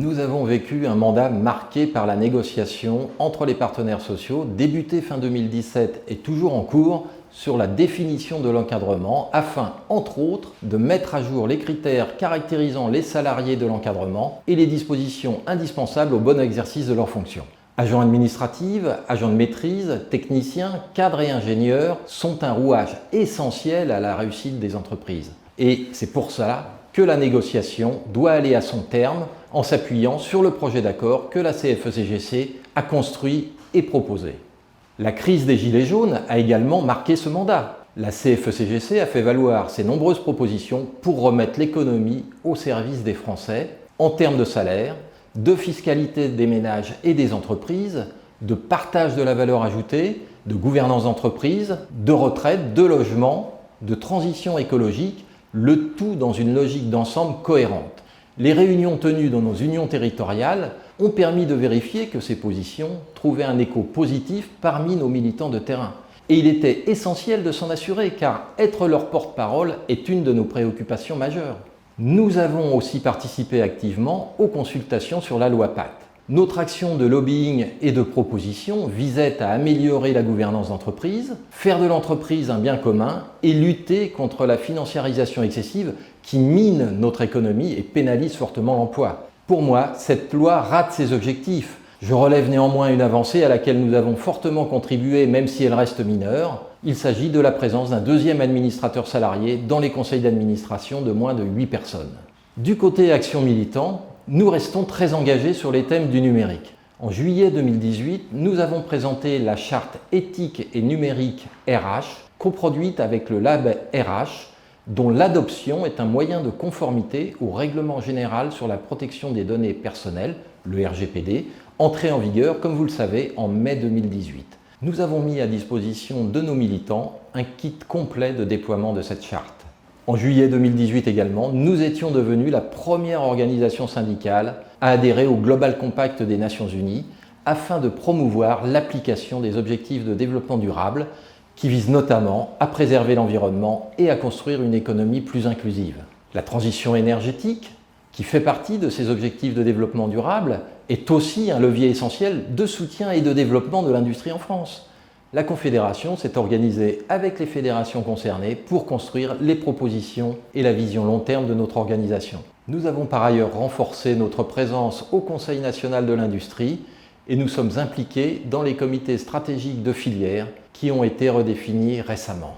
Nous avons vécu un mandat marqué par la négociation entre les partenaires sociaux, débuté fin 2017 et toujours en cours, sur la définition de l'encadrement afin, entre autres, de mettre à jour les critères caractérisant les salariés de l'encadrement et les dispositions indispensables au bon exercice de leurs fonctions. Agents administratifs, agents de maîtrise, techniciens, cadres et ingénieurs sont un rouage essentiel à la réussite des entreprises. Et c'est pour cela que la négociation doit aller à son terme en s'appuyant sur le projet d'accord que la CFE-CGC a construit et proposé. La crise des Gilets jaunes a également marqué ce mandat. La CFE-CGC a fait valoir ses nombreuses propositions pour remettre l'économie au service des Français en termes de salaire, de fiscalité des ménages et des entreprises, de partage de la valeur ajoutée, de gouvernance d'entreprise, de retraite, de logement, de transition écologique, le tout dans une logique d'ensemble cohérente. Les réunions tenues dans nos unions territoriales ont permis de vérifier que ces positions trouvaient un écho positif parmi nos militants de terrain. Et il était essentiel de s'en assurer car être leur porte-parole est une de nos préoccupations majeures. Nous avons aussi participé activement aux consultations sur la loi Pacte. Notre action de lobbying et de proposition visait à améliorer la gouvernance d'entreprise, faire de l'entreprise un bien commun et lutter contre la financiarisation excessive qui mine notre économie et pénalise fortement l'emploi. Pour moi, cette loi rate ses objectifs. Je relève néanmoins une avancée à laquelle nous avons fortement contribué, même si elle reste mineure. Il s'agit de la présence d'un deuxième administrateur salarié dans les conseils d'administration de moins de 8 personnes. Du côté Action Militant, nous restons très engagés sur les thèmes du numérique. En juillet 2018, nous avons présenté la charte éthique et numérique RH, coproduite avec le Lab RH, dont l'adoption est un moyen de conformité au Règlement général sur la protection des données personnelles, le RGPD, entré en vigueur, comme vous le savez, en mai 2018. Nous avons mis à disposition de nos militants un kit complet de déploiement de cette charte. En juillet 2018 également, nous étions devenus la première organisation syndicale à adhérer au Global Compact des Nations Unies afin de promouvoir l'application des objectifs de développement durable qui visent notamment à préserver l'environnement et à construire une économie plus inclusive. La transition énergétique, qui fait partie de ces objectifs de développement durable, est aussi un levier essentiel de soutien et de développement de l'industrie en France. La Confédération s'est organisée avec les fédérations concernées pour construire les propositions et la vision long terme de notre organisation. Nous avons par ailleurs renforcé notre présence au Conseil national de l'industrie et nous sommes impliqués dans les comités stratégiques de filière qui ont été redéfinis récemment.